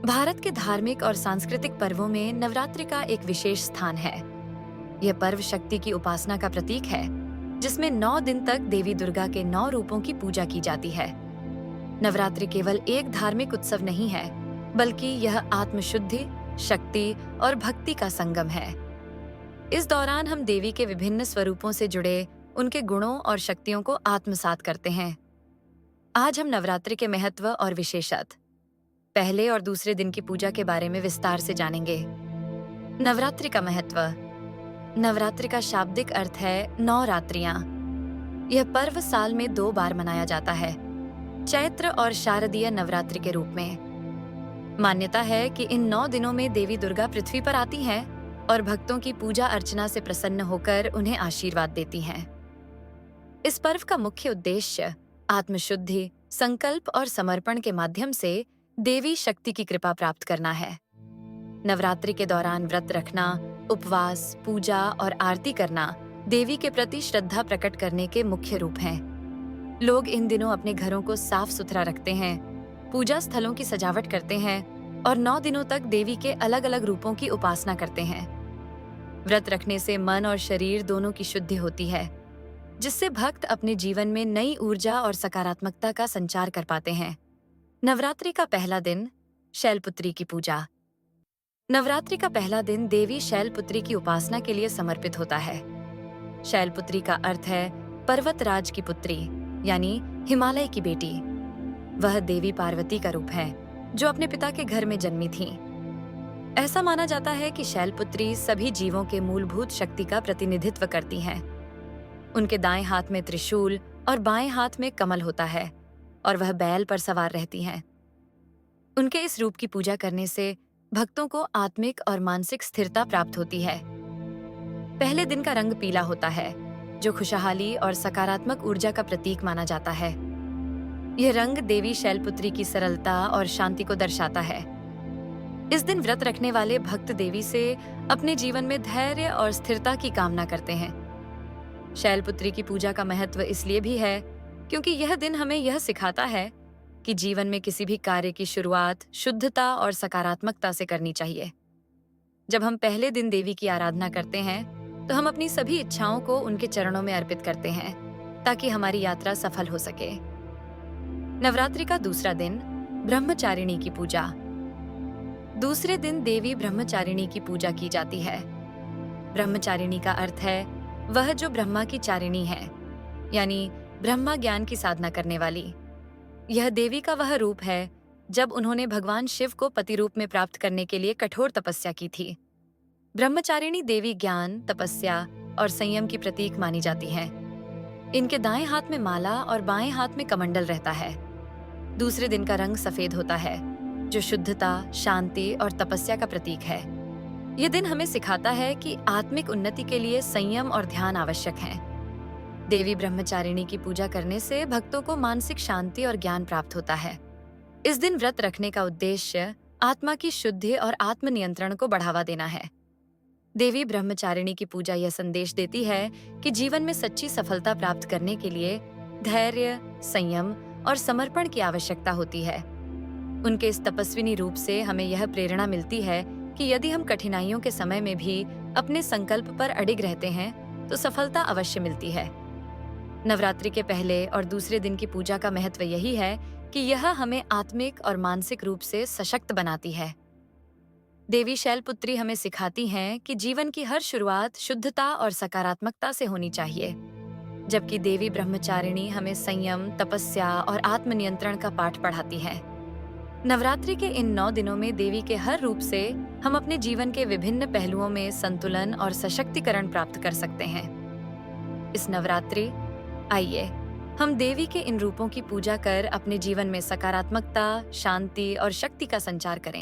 भारत के धार्मिक और सांस्कृतिक पर्वों में नवरात्रि का एक विशेष स्थान है। यह पर्व शक्ति की उपासना का प्रतीक है, जिसमें 9 दिन तक देवी दुर्गा के 9 रूपों की पूजा की जाती है। नवरात्रि केवल एक धार्मिक उत्सव नहीं है, बल्कि यह आत्मशुद्धि, शक्ति और भक्ति का संगम है। इस दौरान हम देवी के विभिन्न स्वरूपों से जुड़े उनके गुणों और शक्तियों को आत्मसात करते हैं। आज हम नवरात्रि के महत्व और विशेषत, पहले और दूसरे दिन की पूजा के बारे में विस्तार से जानेंगे। नवरात्रि का महत्व। नवरात्रि का शाब्दिक अर्थ है 9 रात्रियां। यह पर्व साल में 2 बार मनाया जाता है, चैत्र और शारदीय नवरात्रि के रूप में। मान्यता है कि इन 9 दिनों में देवी दुर्गा पृथ्वी पर आती हैं और भक्तों की पूजा अर्चना से प्रसन्न होकर उन्हें आशीर्वाद देती हैं। इस पर्व का मुख्य उद्देश्य आत्मशुद्धि, संकल्प और समर्पण के माध्यम से देवी शक्ति की कृपा प्राप्त करना है। नवरात्रि के दौरान व्रत रखना, उपवास, पूजा और आरती करना देवी के प्रति श्रद्धा प्रकट करने के मुख्य रूप हैं। लोग इन दिनों अपने घरों को साफ सुथरा रखते हैं, पूजा स्थलों की सजावट करते हैं और 9 दिनों तक देवी के अलग अलग रूपों की उपासना करते हैं। व्रत रखने से मन और शरीर दोनों की शुद्धि होती है, जिससे भक्त अपने जीवन में नई ऊर्जा और सकारात्मकता का संचार कर पाते हैं। नवरात्रि का पहला दिन, शैलपुत्री की पूजा। नवरात्रि का पहला दिन देवी शैलपुत्री की उपासना के लिए समर्पित होता है। शैलपुत्री का अर्थ है पर्वतराज की पुत्री, यानी हिमालय की बेटी। वह देवी पार्वती का रूप है, जो अपने पिता के घर में जन्मी थी। ऐसा माना जाता है कि शैलपुत्री सभी जीवों के मूलभूत शक्ति का प्रतिनिधित्व करती हैं। उनके दाएं हाथ में त्रिशूल और बाएं हाथ में कमल होता है और वह बैल पर सवार रहती हैं। उनके इस रूप की पूजा करने से भक्तों को आत्मिक और मानसिक स्थिरता प्राप्त होती है। पहले दिन का रंग पीला होता है, जो खुशहाली और सकारात्मक ऊर्जा का प्रतीक माना जाता है। यह रंग देवी शैलपुत्री की सरलता और शांति को दर्शाता है। इस दिन व्रत रखने वाले भक्त देवी से अपने जीवन में धैर्य और स्थिरता की कामना करते हैं। शैलपुत्री की पूजा का महत्व इसलिए भी है क्योंकि यह दिन हमें यह सिखाता है कि जीवन में किसी भी कार्य की शुरुआत शुद्धता और सकारात्मकता से करनी चाहिए। जब हम पहले दिन देवी की आराधना करते हैं, तो हम अपनी सभी इच्छाओं को उनके चरणों में अर्पित करते हैं, ताकि हमारी यात्रा सफल हो सके। नवरात्रि का दूसरा दिन, ब्रह्मचारिणी की पूजा। दूसरे दिन देवी ब्रह्मचारिणी की पूजा की जाती है। ब्रह्मचारिणी का अर्थ है वह जो ब्रह्मा की चारिणी है, यानी ब्रह्मा ज्ञान की साधना करने वाली। यह देवी का वह रूप है जब उन्होंने भगवान शिव को पति रूप में प्राप्त करने के लिए कठोर तपस्या की थी। ब्रह्मचारिणी देवी ज्ञान, तपस्या और संयम की प्रतीक मानी जाती हैं। इनके दाएं हाथ में माला और बाएं हाथ में कमंडल रहता है। दूसरे दिन का रंग सफेद होता है, जो शुद्धता, शांति और तपस्या का प्रतीक है। यह दिन हमें सिखाता है कि आत्मिक उन्नति के लिए संयम और ध्यान आवश्यक है। देवी ब्रह्मचारिणी की पूजा करने से भक्तों को मानसिक शांति और ज्ञान प्राप्त होता है। इस दिन व्रत रखने का उद्देश्य आत्मा की शुद्धि और आत्मनियंत्रण को बढ़ावा देना है। देवी ब्रह्मचारिणी की पूजा यह संदेश देती है कि जीवन में सच्ची सफलता प्राप्त करने के लिए धैर्य, संयम और समर्पण की आवश्यकता होती है। उनके इस तपस्विनी रूप से हमें यह प्रेरणा मिलती है कि यदि हम कठिनाइयों के समय में भी अपने संकल्प पर अडिग रहते हैं, तो सफलता अवश्य मिलती है। नवरात्रि के पहले और दूसरे दिन की पूजा का महत्व यही है कि यह हमें आत्मिक और मानसिक रूप से सशक्त बनाती है। देवी शैलपुत्री हमें सिखाती हैं कि जीवन की हर शुरुआत शुद्धता और सकारात्मकता से होनी चाहिए, जबकि देवी ब्रह्मचारिणी हमें संयम, तपस्या और आत्मनियंत्रण का पाठ पढ़ाती है। नवरात्रि के इन 9 दिनों में देवी के हर रूप से हम अपने जीवन के विभिन्न पहलुओं में संतुलन और सशक्तिकरण प्राप्त कर सकते हैं। इस नवरात्रि आइए हम देवी के इन रूपों की पूजा कर अपने जीवन में सकारात्मकता, शांति और शक्ति का संचार करें।